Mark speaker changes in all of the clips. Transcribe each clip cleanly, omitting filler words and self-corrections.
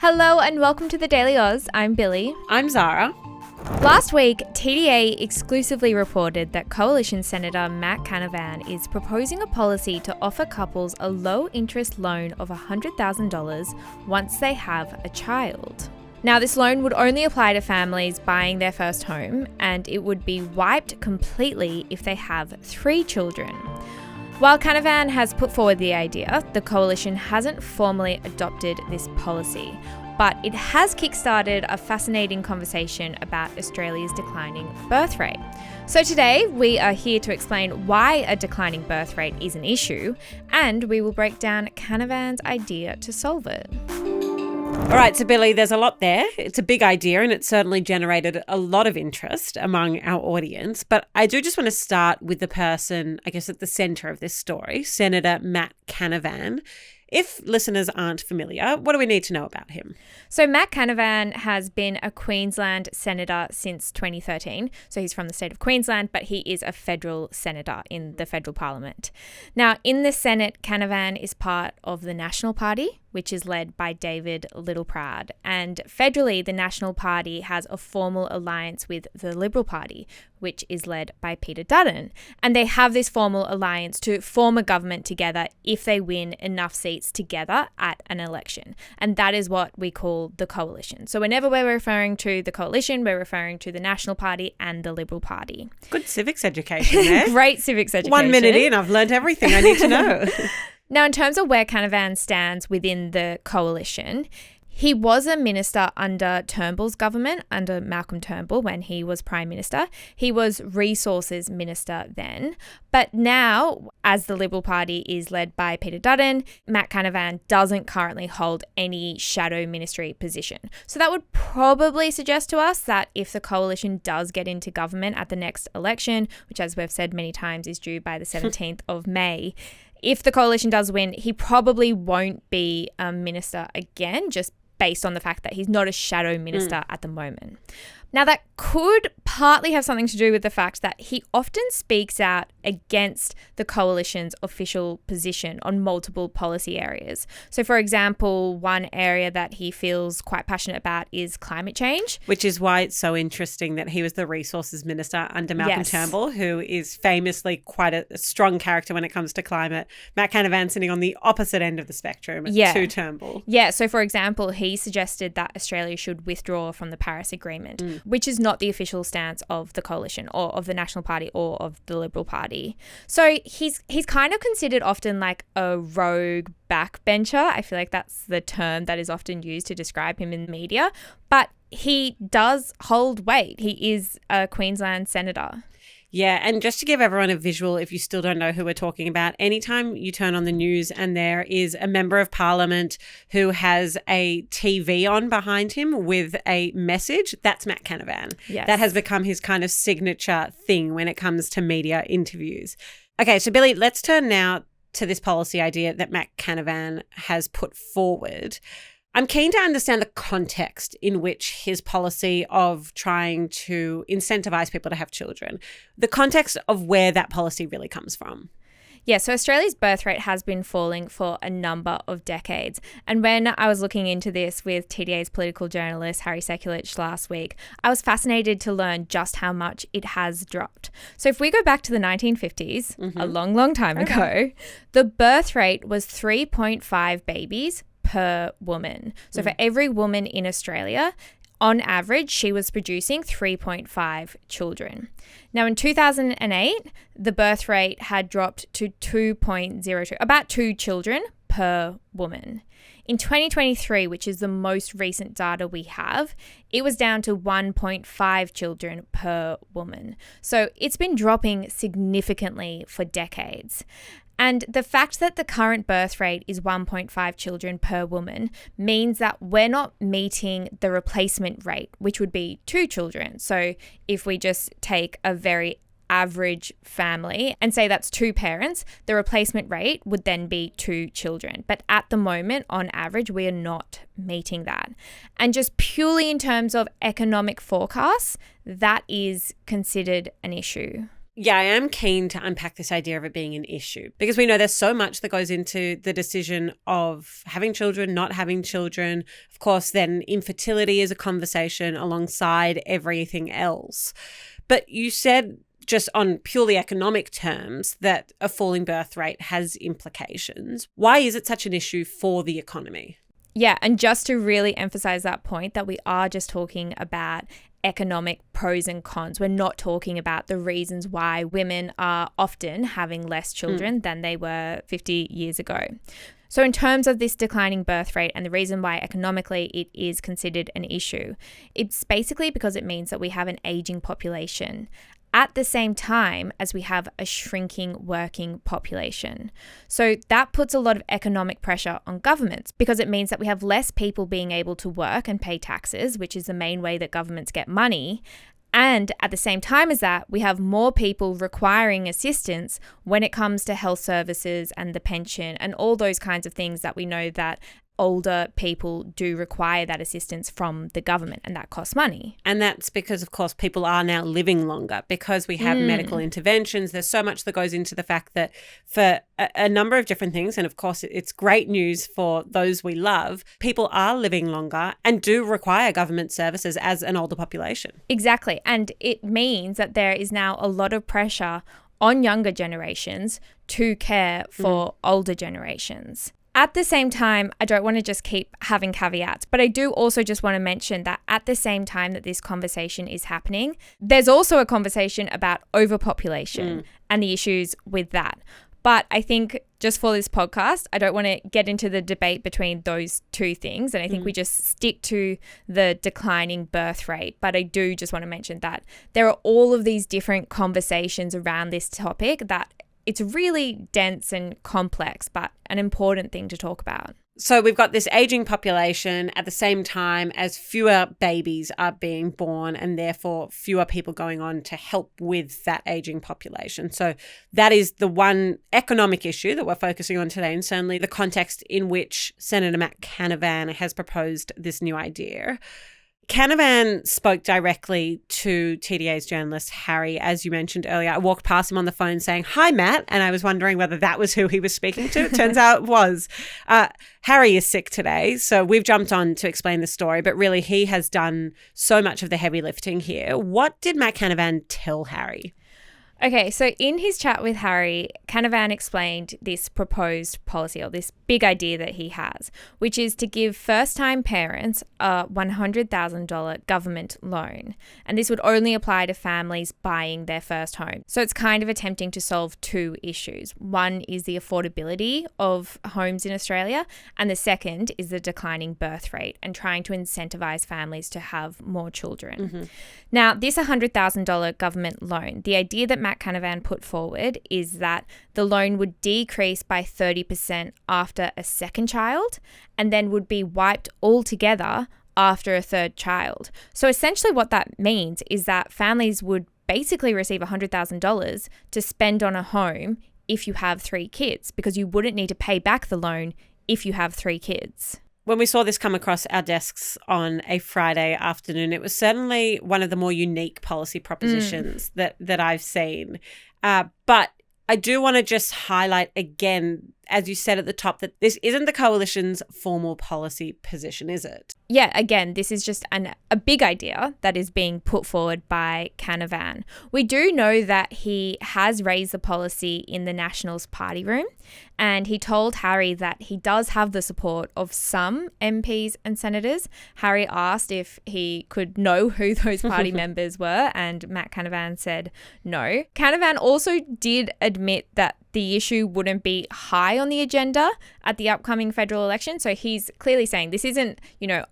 Speaker 1: Hello and welcome to the Daily Aus. I'm Billi.
Speaker 2: I'm Zara.
Speaker 1: Last week, TDA exclusively reported that Coalition Senator Matt Canavan is proposing a policy to offer couples a low-interest loan of $100,000 once they have a child. Now, this loan would only apply to families buying their first home, and it would be wiped completely if they have 3 children. While Canavan has put forward the idea, the coalition hasn't formally adopted this policy, but it has kickstarted a fascinating conversation about Australia's declining birth rate. So today, we are here to explain why a declining birth rate is an issue, and we will break down Canavan's idea to solve it.
Speaker 2: All right, so Billi, there's a lot there. It's a big idea and it certainly generated a lot of interest among our audience. But I do just want to start with the person, I guess, at the centre of this story, Senator Matt Canavan. If listeners aren't familiar, what do we need to know about him?
Speaker 1: So Matt Canavan has been a Queensland senator since 2013. So he's from the state of Queensland, but he is a federal senator in the federal parliament. Now, in the Senate, Canavan is part of the National Party, which is led by David Littleproud. And federally, the National Party has a formal alliance with the Liberal Party, which is led by Peter Dutton. And they have this formal alliance to form a government together if they win enough seats together at an election. And that is what we call the coalition. So whenever we're referring to the coalition, we're referring to the National Party and the Liberal Party.
Speaker 2: Good civics education there.
Speaker 1: Great civics education.
Speaker 2: 1 minute in, I've learned everything I need to know.
Speaker 1: Now, in terms of where Canavan stands within the coalition, he was a minister under Turnbull's government, under Malcolm Turnbull when he was Prime Minister. He was Resources Minister then. But now, as the Liberal Party is led by Peter Dutton, Matt Canavan doesn't currently hold any shadow ministry position. So that would probably suggest to us that if the coalition does get into government at the next election, which as we've said many times is due by the 17th of May, if the coalition does win, he probably won't be a minister again, just based on the fact that he's not a shadow minister at the moment. Now, that could partly have something to do with the fact that he often speaks out against the coalition's official position on multiple policy areas. So, for example, one area that he feels quite passionate about is climate change.
Speaker 2: Which is why it's so interesting that he was the Resources Minister under Malcolm Turnbull, who is famously quite a strong character when it comes to climate. Matt Canavan sitting on the opposite end of the spectrum to Turnbull.
Speaker 1: Yeah, so for example, he suggested that Australia should withdraw from the Paris Agreement, which is not the official stance of the coalition or of the National Party or of the Liberal Party. So he's kind of considered often like a rogue backbencher. I feel like that's the term that is often used to describe him in the media. But he does hold weight. He is a Queensland senator.
Speaker 2: Yeah, and just to give everyone a visual, if you still don't know who we're talking about, anytime you turn on the news and there is a member of parliament who has a TV on behind him with a message, that's Matt Canavan.
Speaker 1: Yes.
Speaker 2: That has become his kind of signature thing when it comes to media interviews. Okay, so Billi, let's turn now to this policy idea that Matt Canavan has put forward. I'm keen to understand the context in which his policy of trying to incentivize people to have children, the context of where that policy really comes from.
Speaker 1: Yeah, so Australia's birth rate has been falling for a number of decades. And when I was looking into this with TDA's political journalist, Harry Sekulich, last week, I was fascinated to learn just how much it has dropped. So if we go back to the 1950s, a long, long time ago, the birth rate was 3.5 babies per woman. So for every woman in Australia, on average, she was producing 3.5 children. Now, in 2008, the birth rate had dropped to 2.02, about 2 children per woman. In 2023, which is the most recent data we have, it was down to 1.5 children per woman. So it's been dropping significantly for decades. And the fact that the current birth rate is 1.5 children per woman means that we're not meeting the replacement rate, which would be 2 children. So if we just take a very average family and say that's 2 parents, the replacement rate would then be 2 children. But at the moment, on average, we are not meeting that. And just purely in terms of economic forecasts, that is considered an issue.
Speaker 2: Yeah, I am keen to unpack this idea of it being an issue because we know there's so much that goes into the decision of having children, not having children. Of course, then infertility is a conversation alongside everything else. But you said just on purely economic terms that a falling birth rate has implications. Why is it such an issue for the economy?
Speaker 1: Yeah, and just to really emphasize that point that we are just talking about economic pros and cons. We're not talking about the reasons why women are often having less children than they were 50 years ago. So in terms of this declining birth rate and the reason why economically it is considered an issue, it's basically because it means that we have an aging population at the same time as we have a shrinking working population. So that puts a lot of economic pressure on governments because it means that we have less people being able to work and pay taxes, which is the main way that governments get money. And at the same time as that, we have more people requiring assistance when it comes to health services and the pension and all those kinds of things that we know that older people do require that assistance from the government, and that costs money.
Speaker 2: And that's because, of course, people are now living longer because we have medical interventions. There's so much that goes into the fact that for a number of different things, and of course, it's great news for those we love, people are living longer and do require government services as an older population.
Speaker 1: Exactly. And it means that there is now a lot of pressure on younger generations to care for older generations. At the same time, I don't want to just keep having caveats, but I do also just want to mention that at the same time that this conversation is happening, there's also a conversation about overpopulation and the issues with that. But I think just for this podcast, I don't want to get into the debate between those two things. And I think we just stick to the declining birth rate. But I do just want to mention that there are all of these different conversations around this topic that it's really dense and complex, but an important thing to talk about.
Speaker 2: So we've got this aging population at the same time as fewer babies are being born and therefore fewer people going on to help with that aging population. So that is the one economic issue that we're focusing on today, and certainly the context in which Senator Matt Canavan has proposed this new idea. Canavan spoke directly to TDA's journalist, Harry, as you mentioned earlier. I walked past him on the phone saying, "Hi, Matt," and I was wondering whether that was who he was speaking to. It turns out it was. Harry is sick today, so we've jumped on to explain the story, but really he has done so much of the heavy lifting here. What did Matt Canavan tell Harry?
Speaker 1: Okay, so in his chat with Harry, Canavan explained this proposed policy or this big idea that he has, which is to give first-time parents a $100,000 government loan. And this would only apply to families buying their first home. So it's kind of attempting to solve two issues. One is the affordability of homes in Australia, and the second is the declining birth rate and trying to incentivize families to have more children. Now, this $100,000 government loan, the idea that Matt Canavan put forward is that the loan would decrease by 30% after a second child and then would be wiped altogether after a third child. So essentially what that means is that families would basically receive $100,000 to spend on a home if you have 3 kids, because you wouldn't need to pay back the loan if you have 3 kids.
Speaker 2: When we saw this come across our desks on a Friday afternoon, it was certainly one of the more unique policy propositions that I've seen. But I do want to just highlight again, as you said at the top, that this isn't the Coalition's formal policy position, is it?
Speaker 1: Yeah, again, this is just a big idea that is being put forward by Canavan. We do know that he has raised the policy in the Nationals party room, and he told Harry that he does have the support of some MPs and senators. Harry asked if he could know who those party members were, and Matt Canavan said no. Canavan also did admit that the issue wouldn't be high on the agenda at the upcoming federal election. So he's clearly saying this isn't,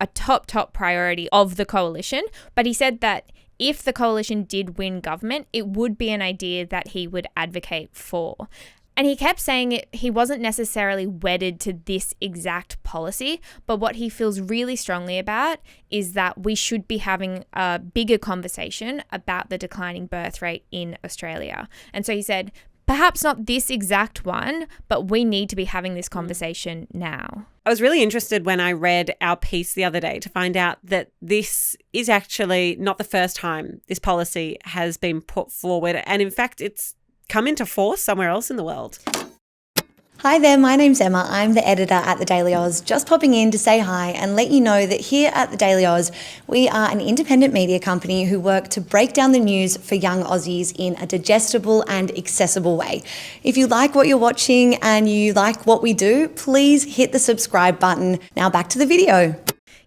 Speaker 1: a top priority of the coalition. But he said that if the coalition did win government, it would be an idea that he would advocate for. And he kept saying he wasn't necessarily wedded to this exact policy, but what he feels really strongly about is that we should be having a bigger conversation about the declining birth rate in Australia. And so he said, Perhaps not this exact one, but we need to be having this conversation now.
Speaker 2: I was really interested when I read our piece the other day to find out that this is actually not the first time this policy has been put forward. And in fact, it's come into force somewhere else in the world.
Speaker 3: Hi there, my name's Emma. I'm the editor at the Daily Aus, just popping in to say hi and let you know that here at the Daily Aus, we are an independent media company who work to break down the news for young Aussies in a digestible and accessible way. If you like what you're watching and you like what we do, please hit the subscribe button. Now back to the video.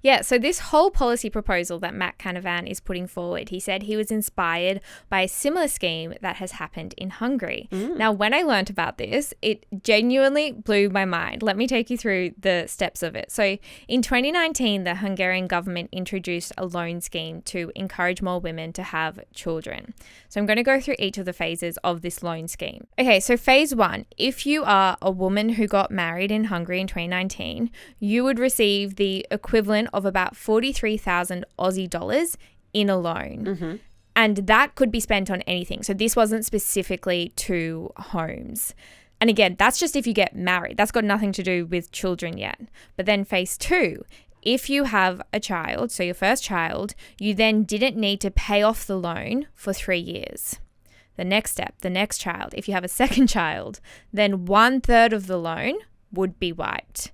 Speaker 1: Yeah, so this whole policy proposal that Matt Canavan is putting forward, he said he was inspired by a similar scheme that has happened in Hungary. Now, when I learnt about this, it genuinely blew my mind. Let me take you through the steps of it. So in 2019, the Hungarian government introduced a loan scheme to encourage more women to have children. So I'm going to go through each of the phases of this loan scheme. Okay, so phase one, if you are a woman who got married in Hungary in 2019, you would receive the equivalent of about 43,000 Aussie dollars in a loan. And that could be spent on anything. So this wasn't specifically to homes. And again, that's just if you get married. That's got nothing to do with children yet. But then phase two, if you have a child, so your first child, you then didn't need to pay off the loan for 3 years. The next step, the next child, if you have a second child, then 1/3 of the loan would be wiped.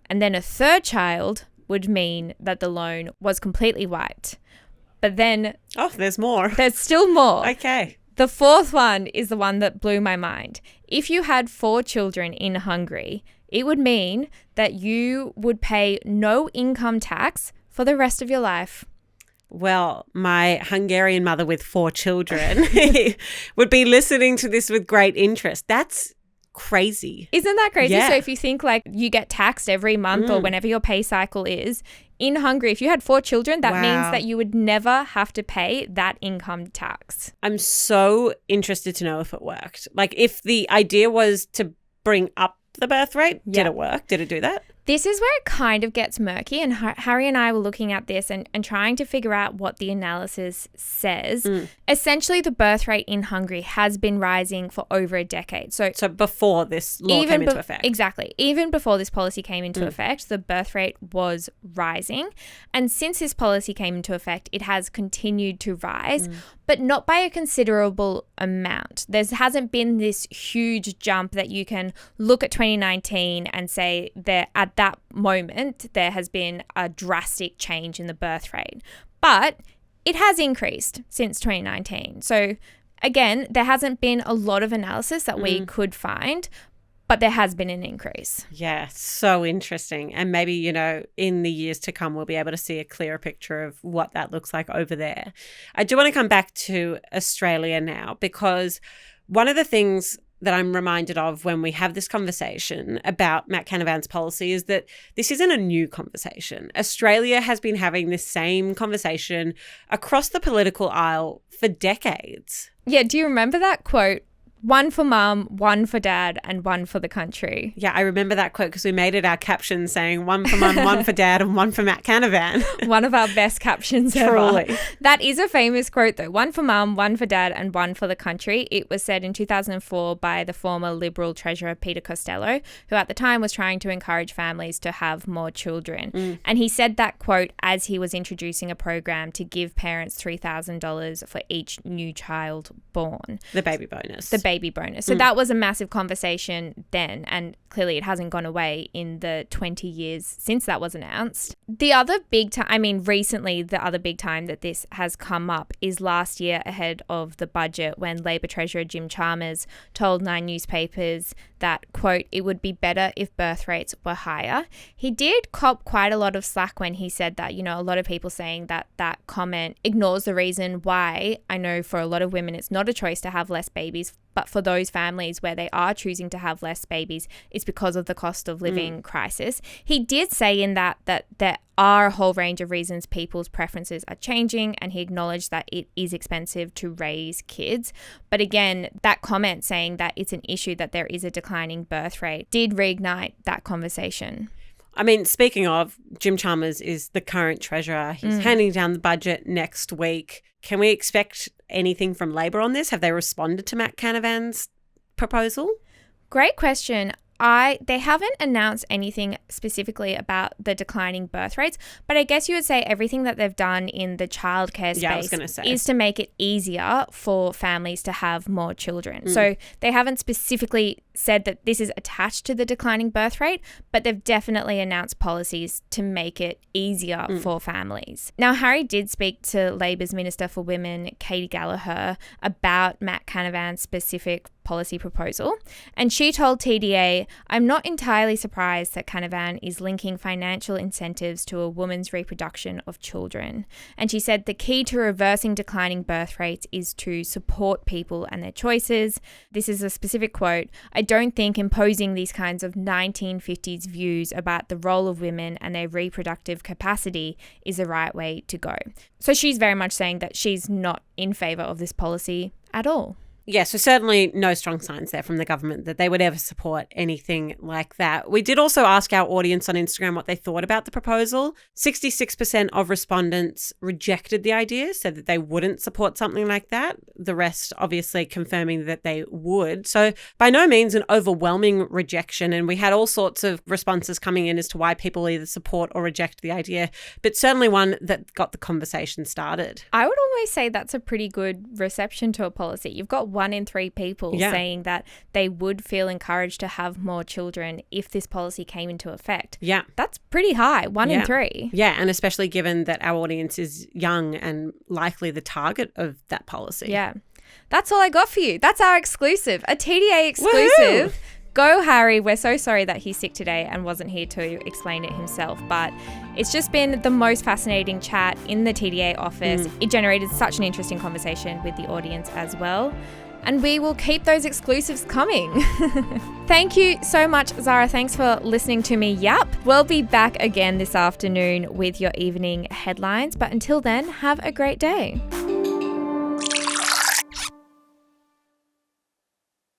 Speaker 1: And then a third child would mean that the loan was completely wiped. But then...
Speaker 2: Oh, there's more.
Speaker 1: There's still more.
Speaker 2: Okay.
Speaker 1: The fourth one is the one that blew my mind. If you had 4 children in Hungary, it would mean that you would pay no income tax for the rest of your life.
Speaker 2: Well, my Hungarian mother with 4 children would be listening to this with great interest. That's crazy.
Speaker 1: Isn't that crazy?
Speaker 2: Yeah.
Speaker 1: So if you think like you get taxed every month or whenever your pay cycle is, in Hungary, if you had 4 children, that means that you would never have to pay that income tax.
Speaker 2: I'm so interested to know if it worked. Like if the idea was to bring up the birth rate, did it work? Did it do that?
Speaker 1: This is where it kind of gets murky, and Harry and I were looking at this and trying to figure out what the analysis says. Essentially, the birth rate in Hungary has been rising for over a decade. So
Speaker 2: before this law came into effect.
Speaker 1: Exactly. Even before this policy came into effect, the birth rate was rising. And since this policy came into effect, it has continued to rise, but not by a considerable amount. There hasn't been this huge jump that you can look at 2019 and say that at that moment there has been a drastic change in the birth rate. But it has increased since 2019. So again, there hasn't been a lot of analysis that we could find, but there has been an increase.
Speaker 2: Yeah, so interesting. And maybe, you know, in the years to come, we'll be able to see a clearer picture of what that looks like over there. I do want to come back to Australia now, because one of the things that I'm reminded of when we have this conversation about Matt Canavan's policy is that this isn't a new conversation. Australia has been having this same conversation across the political aisle for decades.
Speaker 1: Yeah, do you remember that quote? 1 for mum, 1 for dad, and 1 for the country.
Speaker 2: Yeah, I remember that quote because we made it our caption saying 1 for mum, 1 for dad, and 1 for Matt Canavan.
Speaker 1: One of our best captions ever.
Speaker 2: Truly.
Speaker 1: That is a famous quote though. 1 for mum, 1 for dad, and 1 for the country. It was said in 2004 by the former Liberal Treasurer Peter Costello, who at the time was trying to encourage families to have more children. And he said that quote as he was introducing a program to give parents $3,000 for each new child born.
Speaker 2: The baby bonus.
Speaker 1: Baby bonus. So that was a massive conversation then, and clearly it hasn't gone away in the 20 years since that was announced. The other big time, recently the other big time that this has come up is last year ahead of the budget, when Labor Treasurer Jim Chalmers told 9 newspapers that, quote, it would be better if birth rates were higher. He did cop quite a lot of slack when he said that. You know, a lot of people saying that that comment ignores the reason why. I know for a lot of women it's not a choice to have less babies, but for those families where they are choosing to have less babies, it's because of the cost of living crisis. He did say in that there are a whole range of reasons people's preferences are changing, and he acknowledged that it is expensive to raise kids. But again, that comment saying that it's an issue that there is a declining birth rate did reignite that conversation.
Speaker 2: Speaking of, Jim Chalmers is the current treasurer. He's handing down the budget next week. Can we expect anything from Labor on this? Have they responded to Matt Canavan's proposal?
Speaker 1: Great question. They haven't announced anything specifically about the declining birth rates, but I guess you would say everything that they've done in the childcare space is to make it easier for families to have more children. So they haven't specifically said that this is attached to the declining birth rate, but they've definitely announced policies to make it easier for families. Now, Harry did speak to Labor's Minister for Women, Katie Gallagher, about Matt Canavan's specific policy proposal, and she told TDA, "I'm not entirely surprised that Canavan is linking financial incentives to a woman's reproduction of children." And she said the key to reversing declining birth rates is to support people and their choices. This is a specific quote. "I don't think imposing these kinds of 1950s views about the role of women and their reproductive capacity is the right way to go." So she's very much saying that she's not in favour of this policy at all.
Speaker 2: Yeah, so certainly no strong signs there from the government that they would ever support anything like that. We did also ask our audience on Instagram what they thought about the proposal. 66% of respondents rejected the idea, said that they wouldn't support something like that. The rest obviously confirming that they would. So by no means an overwhelming rejection. And we had all sorts of responses coming in as to why people either support or reject the idea, but certainly one that got the conversation started.
Speaker 1: I would almost say that's a pretty good reception to a policy. You've got 1 in 3 people saying that they would feel encouraged to have more children if this policy came into effect.
Speaker 2: Yeah.
Speaker 1: That's pretty high, 1 in 3.
Speaker 2: Yeah, and especially given that our audience is young and likely the target of that policy.
Speaker 1: Yeah. That's all I got for you. That's our exclusive, a TDA exclusive.
Speaker 2: Woohoo!
Speaker 1: Go, Harry. We're so sorry that he's sick today and wasn't here to explain it himself, but it's just been the most fascinating chat in the TDA office. It generated such an interesting conversation with the audience as well. And we will keep those exclusives coming. Thank you so much, Zara. Thanks for listening to me yap. We'll be back again this afternoon with your evening headlines. But until then, have a great day.